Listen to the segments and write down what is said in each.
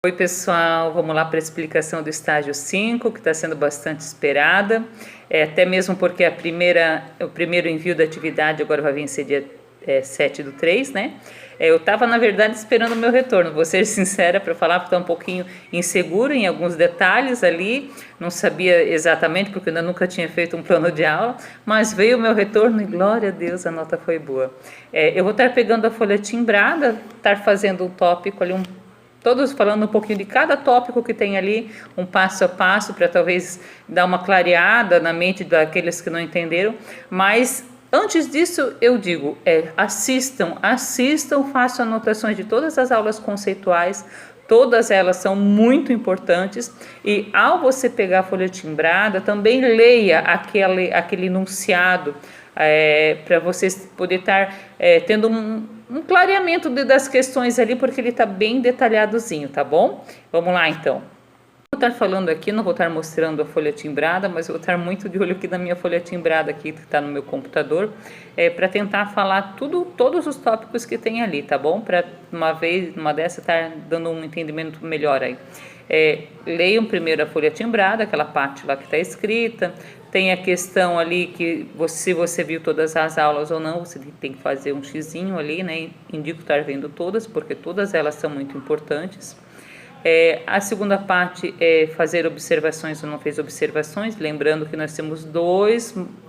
Oi pessoal, vamos lá para a explicação do estágio 5, que está sendo bastante esperada, até mesmo porque o primeiro envio da atividade agora vai vencer dia 7/3, né? Eu estava na verdade esperando o meu retorno, vou ser sincera para falar, porque estou um pouquinho insegura em alguns detalhes ali, não sabia exatamente porque eu ainda nunca tinha feito um plano de aula, mas veio o meu retorno e glória a Deus, a nota foi boa. Eu vou estar pegando a folha timbrada, estar fazendo um tópico ali, todos falando um pouquinho de cada tópico que tem ali, um passo a passo, para talvez dar uma clareada na mente daqueles que não entenderam. Mas antes disso, eu digo, assistam, façam anotações de todas as aulas conceituais, todas elas são muito importantes. E ao você pegar a folha timbrada, também leia aquele enunciado, para vocês poder estar tendo um clareamento das questões ali, porque ele está bem detalhadozinho, tá bom? Vamos lá então. Vou estar falando aqui, não vou estar mostrando a folha timbrada, mas vou estar muito de olho aqui na minha folha timbrada aqui, que está no meu computador, para tentar falar todos os tópicos que tem ali, tá bom? Para uma dessa estar dando um entendimento melhor aí. Leiam primeiro a folha timbrada, aquela parte lá que está escrita. Tem a questão ali que se você viu todas as aulas ou não, você tem que fazer um xizinho ali, né? Indico estar vendo todas, porque todas elas são muito importantes. A segunda parte é fazer observações ou não fez observações, lembrando que nós temos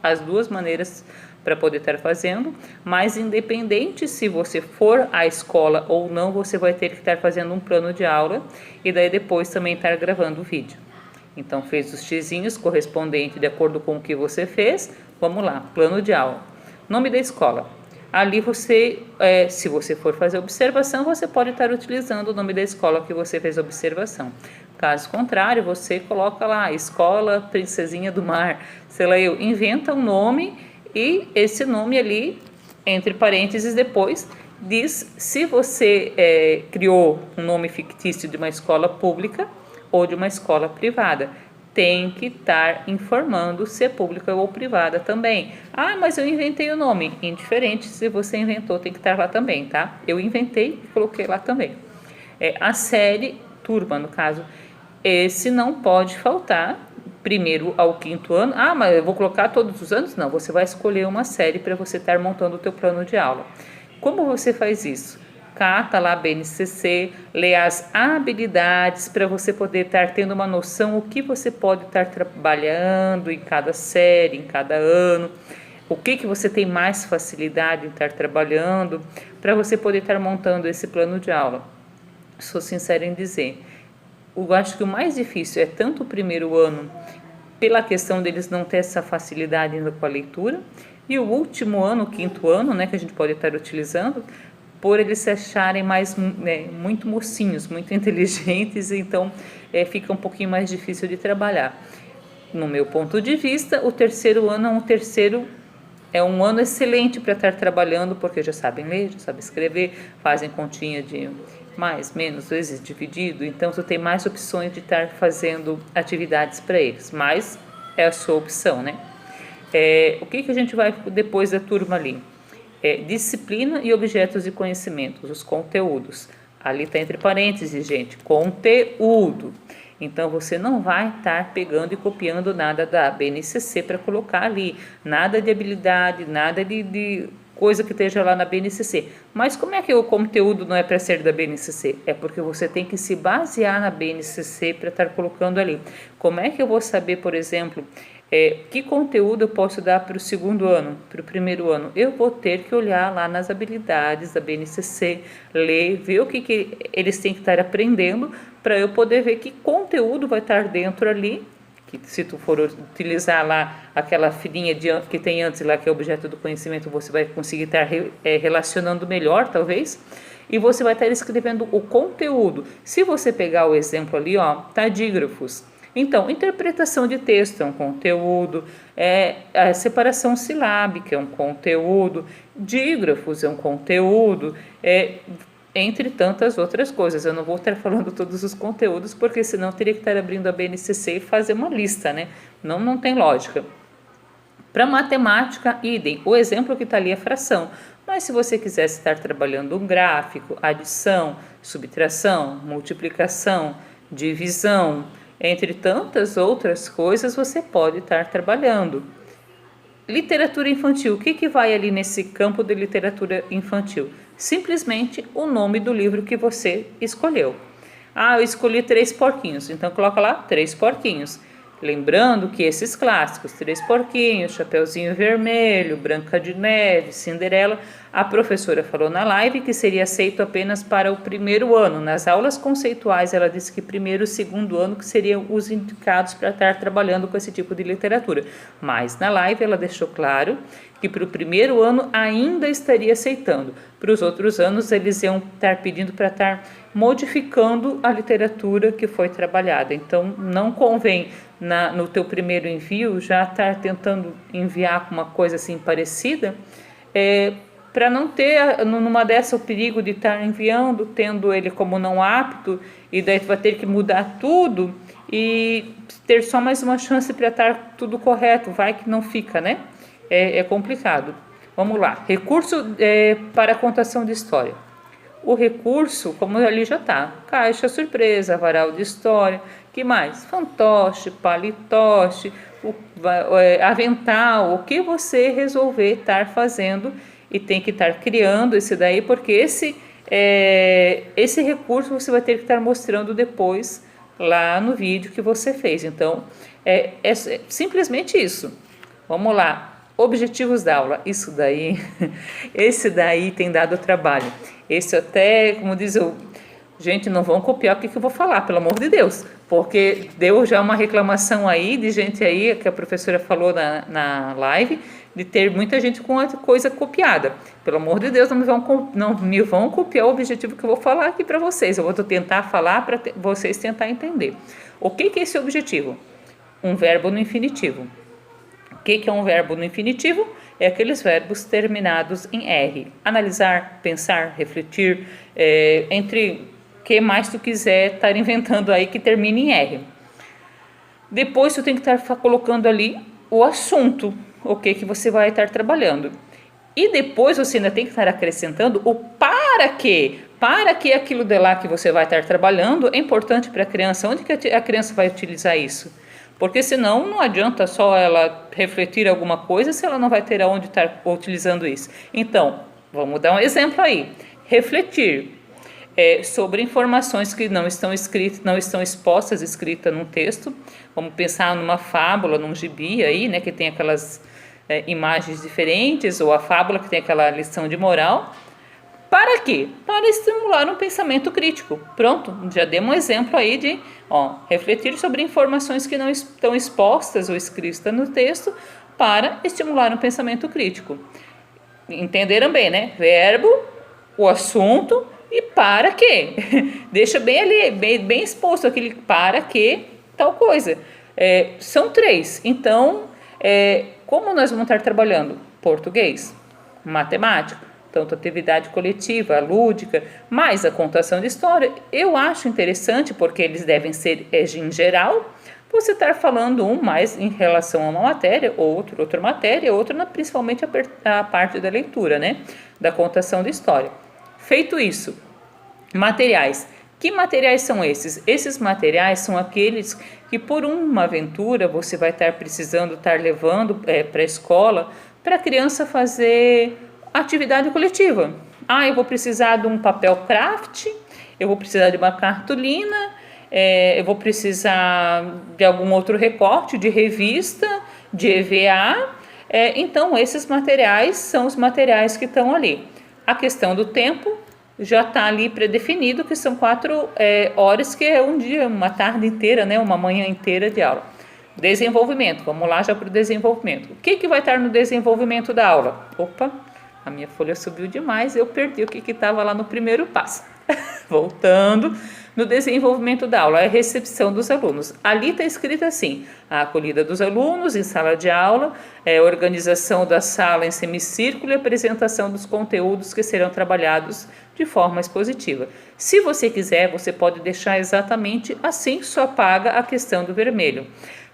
as duas maneiras para poder estar fazendo, mas independente se você for à escola ou não, você vai ter que estar fazendo um plano de aula e daí depois também estar gravando o vídeo. Então fez os xizinhos correspondentes de acordo com o que você fez, vamos lá, plano de aula, nome da escola. Ali você, se você for fazer observação, você pode estar utilizando o nome da escola que você fez observação. Caso contrário, você coloca lá, Escola Princesinha do Mar, sei lá, inventa um nome e esse nome ali, entre parênteses, depois diz se você criou um nome fictício de uma escola pública ou de uma escola privada. Tem que estar informando se é pública ou privada também. Ah, mas eu inventei o nome. Indiferente, se você inventou, tem que estar lá também, tá? Eu inventei e coloquei lá também. A série, turma no caso, esse não pode faltar, primeiro ao quinto ano. Ah, mas eu vou colocar todos os anos? Não, você vai escolher uma série para você estar montando o teu plano de aula. Como você faz isso? Cata lá a BNCC, lê as habilidades para você poder estar tendo uma noção o que você pode estar trabalhando em cada série, em cada ano, o que você tem mais facilidade em estar trabalhando, para você poder estar montando esse plano de aula. Sou sincera em dizer, eu acho que o mais difícil é tanto o primeiro ano, pela questão deles não ter essa facilidade ainda com a leitura, e o último ano, o quinto ano, né, que a gente pode estar utilizando, por eles se acharem muito mocinhos, muito inteligentes, então fica um pouquinho mais difícil de trabalhar. No meu ponto de vista, o terceiro ano é um ano excelente para estar trabalhando, porque já sabem ler, já sabem escrever, fazem continha de mais, menos, vezes dividido, então você tem mais opções de estar fazendo atividades para eles, mas é a sua opção, né? O que a gente vai depois da turma ali? Disciplina e objetos de conhecimentos, os conteúdos. Ali está entre parênteses, gente, conteúdo. Então, você não vai estar pegando e copiando nada da BNCC para colocar ali. Nada de habilidade, nada de coisa que esteja lá na BNCC. Mas como é que o conteúdo não é para ser da BNCC? É porque você tem que se basear na BNCC para estar colocando ali. Como é que eu vou saber, por exemplo, que conteúdo eu posso dar para o segundo ano, para o primeiro ano? Eu vou ter que olhar lá nas habilidades da BNCC, ler, ver o que eles têm que estar aprendendo, para eu poder ver que conteúdo vai estar dentro ali, que se tu for utilizar lá aquela filinha que tem antes lá, que é objeto do conhecimento, você vai conseguir estar relacionando melhor, talvez, e você vai estar escrevendo o conteúdo. Se você pegar o exemplo ali, ó, tadígrafos. Então, interpretação de texto é um conteúdo, a separação silábica é um conteúdo, dígrafos é um conteúdo, entre tantas outras coisas. Eu não vou estar falando todos os conteúdos, porque senão teria que estar abrindo a BNCC e fazer uma lista, né? Não tem lógica. Para matemática, idem. O exemplo que está ali é fração. Mas se você quisesse estar trabalhando um gráfico, adição, subtração, multiplicação, divisão, entre tantas outras coisas, você pode estar trabalhando. Literatura infantil, o que vai ali nesse campo de literatura infantil? Simplesmente o nome do livro que você escolheu. Eu escolhi Três Porquinhos, então coloca lá Três Porquinhos. Lembrando que esses clássicos, Três Porquinhos, Chapeuzinho Vermelho, Branca de Neve, Cinderela, a professora falou na live que seria aceito apenas para o primeiro ano. Nas aulas conceituais, ela disse que primeiro e segundo ano que seriam os indicados para estar trabalhando com esse tipo de literatura. Mas na live ela deixou claro que para o primeiro ano ainda estaria aceitando. Para os outros anos, eles iam estar pedindo para estar modificando a literatura que foi trabalhada. Então, não convém no teu primeiro envio já estar tentando enviar uma coisa assim parecida, para não ter numa dessa o perigo de estar enviando, tendo ele como não apto, e daí tu vai ter que mudar tudo e ter só mais uma chance para estar tudo correto, vai que não fica, né? É complicado. Vamos lá, recurso para contação de história. O recurso, como ali já está, caixa surpresa, varal de história, que mais? Fantoche, palitoche, avental, o que você resolver estar fazendo e tem que estar criando esse daí, porque esse recurso você vai ter que estar mostrando depois lá no vídeo que você fez. Então, é simplesmente isso. Vamos lá. Objetivos da aula, isso daí, esse daí tem dado trabalho. Esse até, como diz eu, gente, não vão copiar o que eu vou falar, pelo amor de Deus, porque deu já uma reclamação aí de gente aí, que a professora falou na live, de ter muita gente com a coisa copiada. Pelo amor de Deus, não me vão copiar o objetivo que eu vou falar aqui para vocês. Eu vou tentar falar para vocês tentar entender. O que é esse objetivo? Um verbo no infinitivo. O que é um verbo no infinitivo? É aqueles verbos terminados em R. Analisar, pensar, refletir, entre o que mais tu quiser estar inventando aí que termine em R. Depois tu tem que estar colocando ali o assunto, o que você vai estar trabalhando. E depois você ainda tem que estar acrescentando o para quê. Para que aquilo de lá que você vai estar trabalhando é importante para a criança. Onde que a criança vai utilizar isso? Porque senão não adianta só ela refletir alguma coisa se ela não vai ter aonde estar utilizando isso. Então, vamos dar um exemplo aí. Refletir sobre informações que não estão escritas, não estão expostas, escritas num texto. Vamos pensar numa fábula, num gibi aí, né, que tem aquelas imagens diferentes, ou a fábula que tem aquela lição de moral. Para quê? Para estimular um pensamento crítico. Pronto, já demos um exemplo aí de refletir sobre informações que não estão expostas ou escritas no texto para estimular um pensamento crítico. Entenderam bem, né? Verbo, o assunto e para quê? Deixa bem ali, bem exposto aquele para quê, tal coisa. São três. Então, como nós vamos estar trabalhando? Português, matemática, tanto atividade coletiva, lúdica, mais a contação de história. Eu acho interessante porque eles devem ser em geral, você estar falando um mais em relação a uma matéria, outra matéria, outra principalmente a parte da leitura, né? Da contação de história. Feito isso, materiais. Que materiais são esses? Esses materiais são aqueles que por uma aventura você vai estar precisando estar levando para a escola para a criança fazer atividade coletiva. Eu vou precisar de um papel craft, eu vou precisar de uma cartolina, eu vou precisar de algum outro recorte de revista, de EVA. Então, esses materiais são os materiais que estão ali. A questão do tempo já está ali predefinido, que são 4 horas, que é um dia, uma tarde inteira, né? Uma manhã inteira de aula. Desenvolvimento, vamos lá já para o desenvolvimento. O que vai estar no desenvolvimento da aula? Opa! A minha folha subiu demais, eu perdi o que estava lá no primeiro passo. Voltando, no desenvolvimento da aula, a recepção dos alunos. Ali está escrito assim: a acolhida dos alunos em sala de aula, a organização da sala em semicírculo e a apresentação dos conteúdos que serão trabalhados de forma expositiva. Se você quiser, você pode deixar exatamente assim, só apaga a questão do vermelho.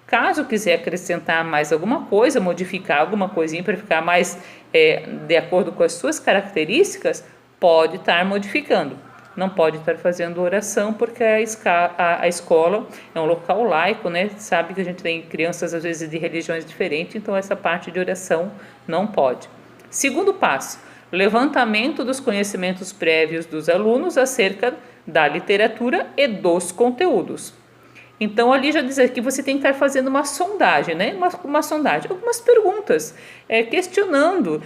Caso quiser acrescentar mais alguma coisa, modificar alguma coisinha para ficar mais de acordo com as suas características, pode estar modificando. Não pode estar fazendo oração, porque a escola é um local laico, né? Sabe que a gente tem crianças às vezes de religiões diferentes, então essa parte de oração não pode. Segundo passo, levantamento dos conhecimentos prévios dos alunos acerca da literatura e dos conteúdos. Então ali já diz que você tem que estar fazendo uma sondagem, né? Uma sondagem, algumas perguntas, questionando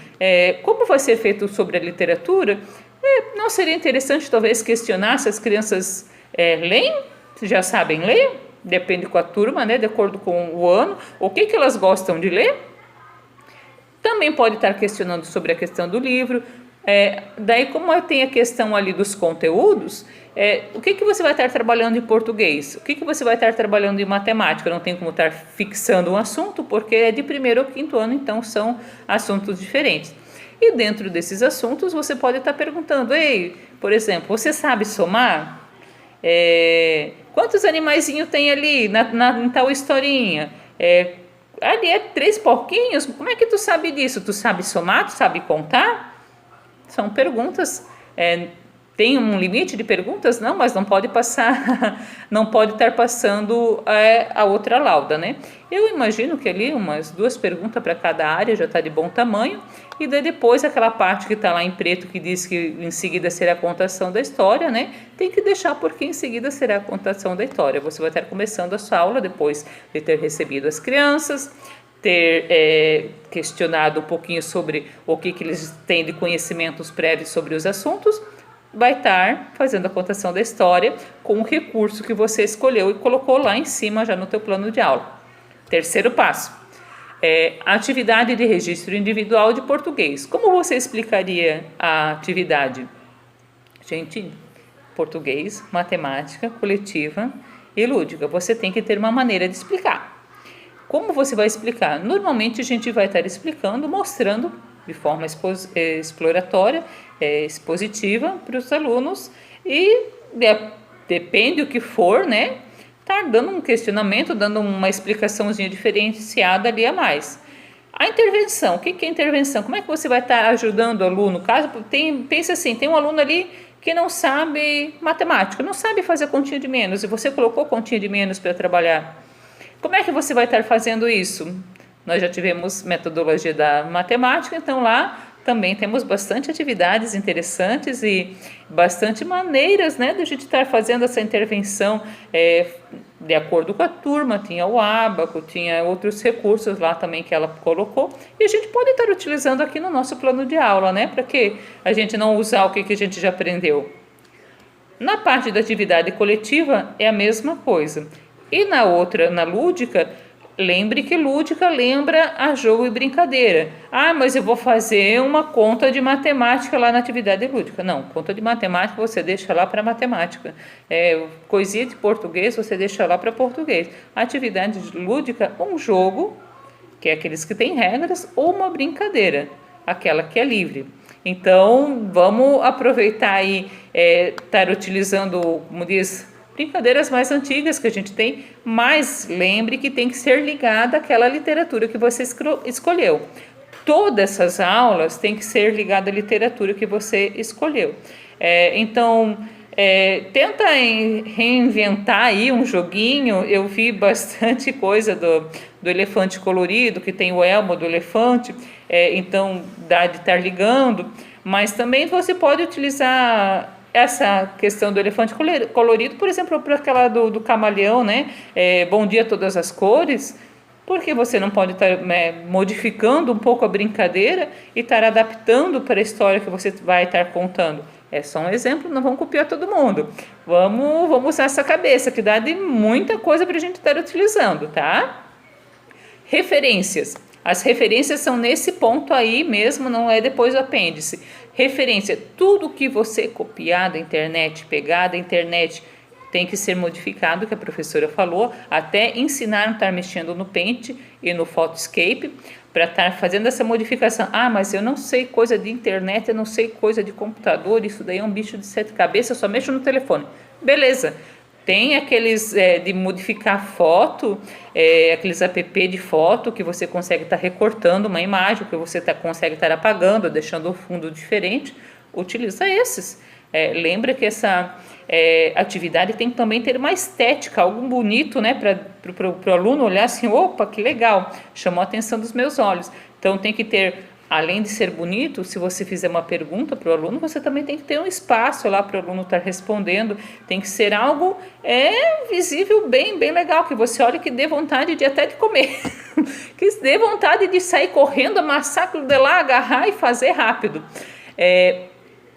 como vai ser feito sobre a literatura. Não seria interessante talvez questionar se as crianças leem, se já sabem ler, depende com a turma, né? De acordo com o ano, o que elas gostam de ler. Também pode estar questionando sobre a questão do livro. Daí, como tem a questão ali dos conteúdos, o que você vai estar trabalhando em português? O que você vai estar trabalhando em matemática? Não tem como estar fixando um assunto, porque é de 1º ao 5º ano, então são assuntos diferentes. E dentro desses assuntos, você pode estar perguntando, por exemplo, você sabe somar? Quantos animaizinhos tem ali em tal historinha? Ali é 3 porquinhos? Como é que tu sabe disso? Tu sabe somar? Tu sabe contar? São perguntas. Tem um limite de perguntas? Não, mas não pode passar, não pode estar passando a outra lauda, né? Eu imagino que ali umas 2 perguntas para cada área já está de bom tamanho, e daí depois aquela parte que está lá em preto que diz que em seguida será a contação da história, né? Tem que deixar porque em seguida será a contação da história. Você vai estar começando a sua aula depois de ter recebido as crianças, ter questionado um pouquinho sobre o que eles têm de conhecimentos prévios sobre os assuntos. Vai estar fazendo a contação da história com o recurso que você escolheu e colocou lá em cima já no teu plano de aula. Terceiro passo, atividade de registro individual de português. Como você explicaria a atividade? Gente, português, matemática, coletiva e lúdica. Você tem que ter uma maneira de explicar. Como você vai explicar? Normalmente a gente vai estar explicando, mostrando de forma exploratória, expositiva para os alunos, e depende do que for, né? Tá dando um questionamento, dando uma explicaçãozinha diferenciada ali a mais. A intervenção, o que é intervenção? Como é que você vai estar ajudando o aluno? Caso pense assim, tem um aluno ali que não sabe matemática, não sabe fazer continha de menos, e você colocou continha de menos para trabalhar. Como é que você vai estar fazendo isso? Nós já tivemos metodologia da matemática, então lá também temos bastante atividades interessantes e bastante maneiras, né, de a gente estar fazendo essa intervenção de acordo com a turma. Tinha o ábaco, tinha outros recursos lá também que ela colocou, e a gente pode estar utilizando aqui no nosso plano de aula, né, para que a gente não usar o que a gente já aprendeu. Na parte da atividade coletiva é a mesma coisa. E na outra, na lúdica, lembre que lúdica lembra a jogo e brincadeira. Mas eu vou fazer uma conta de matemática lá na atividade lúdica. Não, conta de matemática você deixa lá para matemática. Coisinha de português você deixa lá para português. Atividade lúdica, um jogo, que é aqueles que têm regras, ou uma brincadeira, aquela que é livre. Então, vamos aproveitar aí, estar utilizando, como diz, brincadeiras mais antigas que a gente tem, mas lembre que tem que ser ligada àquela literatura que você escolheu. Todas essas aulas têm que ser ligadas à literatura que você escolheu. Então, tenta reinventar aí um joguinho. Eu vi bastante coisa do elefante colorido, que tem o elmo do elefante, então dá de estar ligando, mas também você pode utilizar essa questão do elefante colorido, por exemplo, para aquela do camaleão, né? Bom dia, todas as cores. Porque você não pode estar modificando um pouco a brincadeira e estar adaptando para a história que você vai estar contando. É só um exemplo, não vamos copiar todo mundo. Vamos usar essa cabeça, que dá de muita coisa para a gente estar utilizando, tá? Referências. As referências são nesse ponto aí mesmo, não é depois do apêndice. Referência, tudo que você copiar da internet, pegar da internet, tem que ser modificado, que a professora falou, até ensinar a estar mexendo no Paint e no Photoscape, para estar fazendo essa modificação. Mas eu não sei coisa de internet, eu não sei coisa de computador, isso daí é um bicho de 7 cabeças, eu só mexo no telefone. Beleza, Tem aqueles de modificar foto, aqueles app de foto que você consegue estar recortando uma imagem, que você consegue estar apagando, deixando o fundo diferente. Utiliza esses. Lembra que essa atividade tem que também ter uma estética, algo bonito, né, para o aluno olhar assim, opa, que legal, chamou a atenção dos meus olhos. Então tem que ter, além de ser bonito, se você fizer uma pergunta para o aluno, você também tem que ter um espaço lá para o aluno estar respondendo. Tem que ser algo visível, bem legal, que você olhe que dê vontade de até de comer, que dê vontade de sair correndo, amassar aquilo de lá, agarrar e fazer rápido.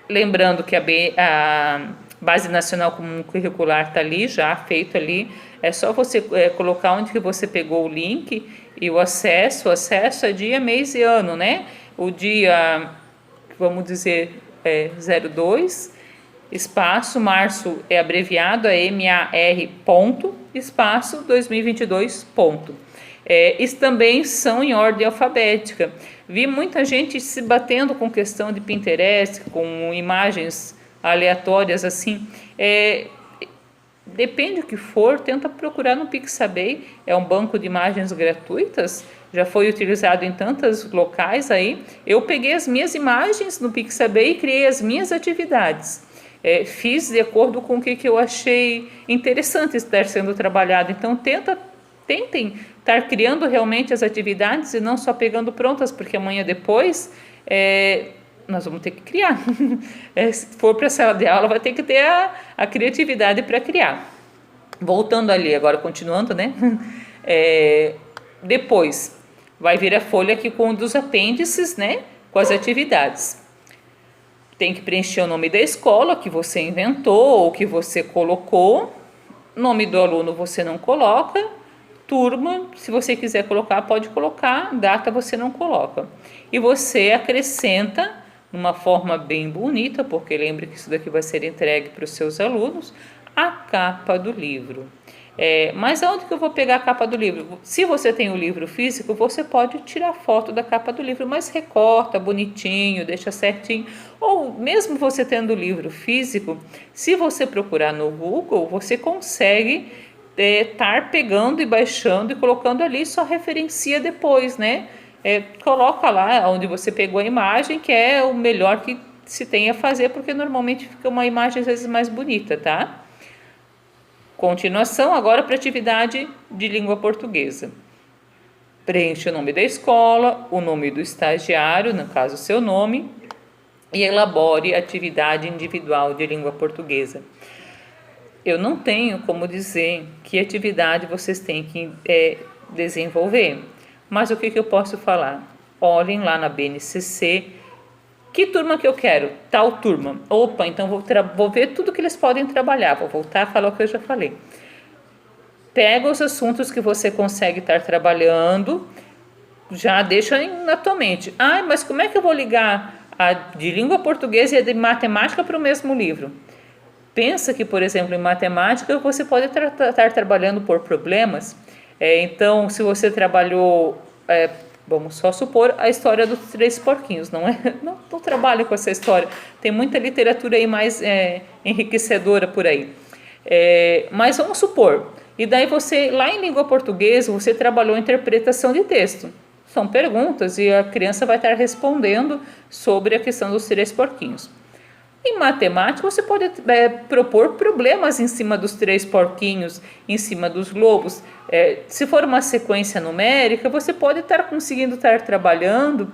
Lembrando que a Base Nacional Comum Curricular está ali, já feito ali. É só você colocar onde que você pegou o link e o acesso é dia, mês e ano, né? O dia, vamos dizer, 02, espaço, março é abreviado, MAR, ponto, espaço, 2022, ponto. Isso também são em ordem alfabética. Vi muita gente se batendo com questão de Pinterest, com imagens aleatórias assim. Depende do que for, tenta procurar no Pixabay, é um banco de imagens gratuitas, já foi utilizado em tantos locais aí. Eu peguei as minhas imagens no Pixabay e criei as minhas atividades. Fiz de acordo com o que eu achei interessante estar sendo trabalhado. Então tentem estar criando realmente as atividades e não só pegando prontas, porque amanhã depois nós vamos ter que criar. Se for para a sala de aula, vai ter que ter a criatividade para criar. Voltando ali, agora continuando, né? Depois vai vir a folha aqui com um dos apêndices, né? Com as atividades. Tem que preencher o nome da escola que você inventou ou que você colocou. Nome do aluno você não coloca. Turma, se você quiser colocar, pode colocar. Data você não coloca. E você acrescenta uma forma bem bonita, porque lembre que isso daqui vai ser entregue para os seus alunos, a capa do livro. Mas aonde que eu vou pegar a capa do livro? Se você tem o livro físico, você pode tirar foto da capa do livro, mas recorta bonitinho, deixa certinho. Ou mesmo você tendo o livro físico, se você procurar no Google, você consegue estar pegando e baixando e colocando ali, só referencia depois, né? Coloca lá onde você pegou a imagem, que é o melhor que se tem a fazer, porque normalmente fica uma imagem às vezes mais bonita, tá? Continuação agora para atividade de língua portuguesa. Preencha o nome da escola, o nome do estagiário, no caso o seu nome, e elabore atividade individual de língua portuguesa. Eu não tenho como dizer que atividade vocês têm que desenvolver, mas o que eu posso falar? Olhem lá na BNCC, que turma que eu quero? Tal turma. Opa, então vou ver tudo que eles podem trabalhar, vou voltar a falar o que eu já falei. Pega os assuntos que você consegue estar trabalhando, já deixa na tua mente. Mas como é que eu vou ligar a de língua portuguesa e a de matemática para o mesmo livro? Pensa que, por exemplo, em matemática você pode estar trabalhando por problemas. Então, se você trabalhou, vamos só supor, a história dos 3 porquinhos, não trabalhe com essa história. Tem muita literatura aí mais enriquecedora por aí. Mas vamos supor, e daí você, lá em língua portuguesa, você trabalhou interpretação de texto. São perguntas e a criança vai estar respondendo sobre a questão dos 3 porquinhos. Em matemática, você pode propor problemas em cima dos 3 porquinhos, em cima dos globos. Se for uma sequência numérica, você pode estar conseguindo estar trabalhando,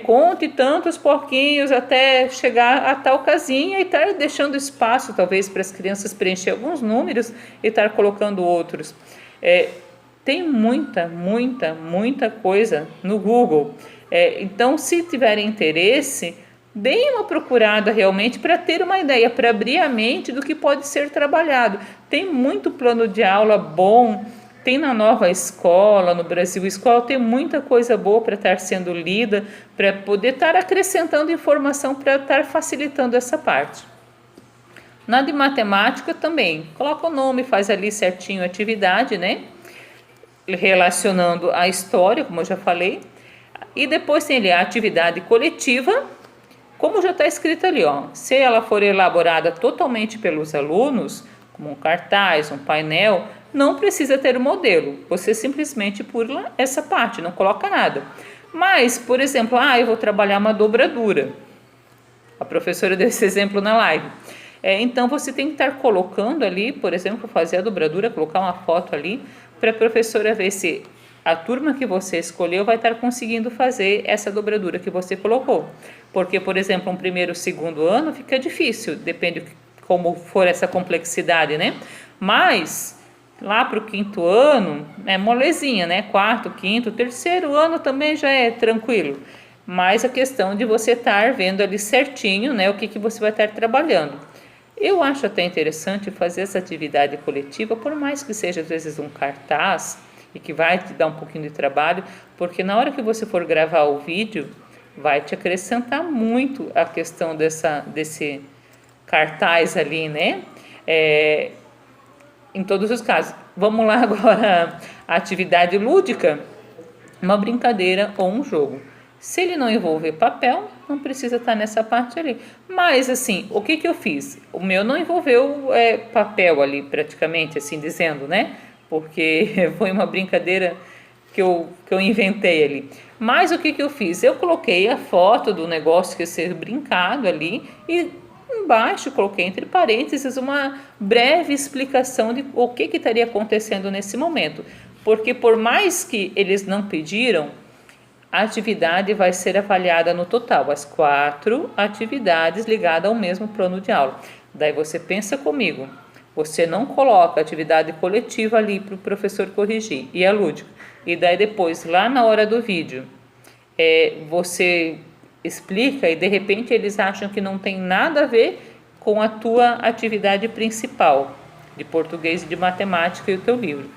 conte tantos porquinhos até chegar a tal casinha e estar deixando espaço, talvez, para as crianças preencher alguns números e estar colocando outros. Tem muita coisa no Google. Então, se tiverem interesse, deem uma procurada realmente para ter uma ideia, para abrir a mente do que pode ser trabalhado. Tem muito plano de aula bom, tem na Nova Escola, no Brasil Escola, tem muita coisa boa para estar sendo lida, para poder estar acrescentando informação, para estar facilitando essa parte. Na de matemática também, coloca o nome, faz ali certinho a atividade, né? Relacionando a história, como eu já falei. E depois tem ali a atividade coletiva, como já está escrito ali, se ela for elaborada totalmente pelos alunos, como um cartaz, um painel, não precisa ter o modelo, você simplesmente pula essa parte, não coloca nada. Mas, por exemplo, eu vou trabalhar uma dobradura. A professora deu esse exemplo na live. Então você tem que estar colocando ali, por exemplo, fazer a dobradura, colocar uma foto ali, para a professora ver se a turma que você escolheu vai estar conseguindo fazer essa dobradura que você colocou. Porque, por exemplo, um primeiro, segundo ano fica difícil, depende como for essa complexidade, né? Mas lá para o quinto ano é molezinha, né? Quarto, quinto, terceiro ano também já é tranquilo. Mas a questão de você estar vendo ali certinho, né? O que você vai estar trabalhando. Eu acho até interessante fazer essa atividade coletiva, por mais que seja às vezes um cartaz e que vai te dar um pouquinho de trabalho, porque na hora que você for gravar o vídeo, vai te acrescentar muito a questão desse cartaz ali, né? Em todos os casos. Vamos lá agora, a atividade lúdica, uma brincadeira ou um jogo. Se ele não envolver papel, não precisa estar nessa parte ali. Mas, assim, o que eu fiz? O meu não envolveu papel ali, praticamente, assim dizendo, né? Porque foi uma brincadeira que eu inventei ali. Mas o que eu fiz? Eu coloquei a foto do negócio que ia ser brincado ali e embaixo coloquei entre parênteses uma breve explicação de o que estaria acontecendo nesse momento. Porque por mais que eles não pediram, a atividade vai ser avaliada no total, as 4 atividades ligadas ao mesmo plano de aula. Daí você pensa comigo, você não coloca atividade coletiva ali para o professor corrigir, e é lúdico. E daí depois, lá na hora do vídeo, você explica e de repente eles acham que não tem nada a ver com a tua atividade principal, de português e de matemática e o teu livro.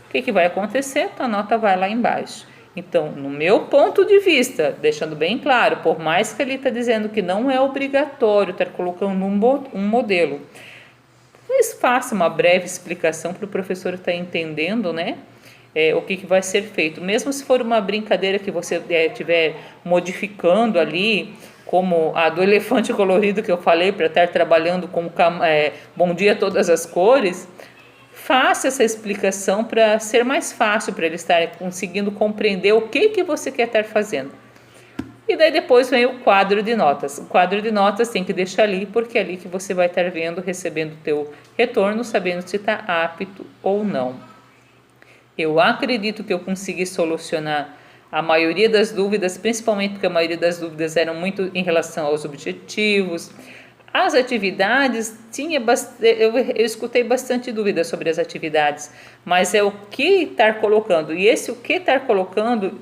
O que vai acontecer? Tua nota vai lá embaixo. Então, no meu ponto de vista, deixando bem claro, por mais que ele está dizendo que não é obrigatório estar colocando um modelo, mas faça uma breve explicação para o professor estar entendendo, né? O que vai ser feito. Mesmo se for uma brincadeira que você estiver modificando ali, como a do elefante colorido que eu falei, para estar trabalhando com Bom Dia Todas as Cores, faça essa explicação para ser mais fácil para ele estar conseguindo compreender o que você quer estar fazendo. E daí depois vem o quadro de notas. O quadro de notas tem que deixar ali, porque é ali que você vai estar vendo, recebendo o teu retorno, sabendo se está apto ou não. Eu acredito que eu consegui solucionar a maioria das dúvidas, principalmente porque a maioria das dúvidas eram muito em relação aos objetivos. As atividades, eu escutei bastante dúvidas sobre as atividades, mas é o que estar colocando. E esse o que estar colocando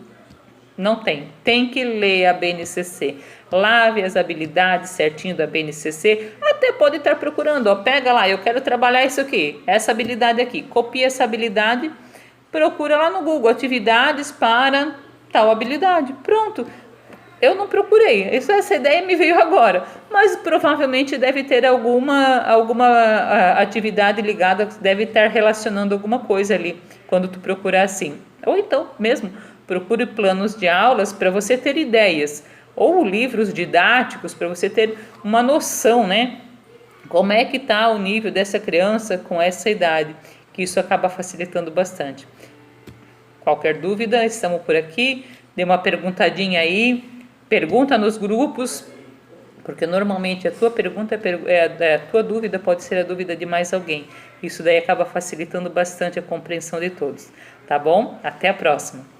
não tem que ler a BNCC. Lave as habilidades certinho da BNCC, até pode estar procurando, pega lá, eu quero trabalhar isso aqui, essa habilidade aqui, copia essa habilidade, procura lá no Google, atividades para tal habilidade, pronto. Eu não procurei, essa ideia me veio agora, mas provavelmente deve ter alguma atividade ligada, deve estar relacionando alguma coisa ali, quando tu procurar assim. Ou então mesmo, procure planos de aulas para você ter ideias, ou livros didáticos para você ter uma noção, né? Como é que está o nível dessa criança com essa idade, que isso acaba facilitando bastante. Qualquer dúvida, estamos por aqui, dê uma perguntadinha aí, pergunta nos grupos, porque normalmente a tua pergunta a tua dúvida pode ser a dúvida de mais alguém. Isso daí acaba facilitando bastante a compreensão de todos. Tá bom? Até a próxima!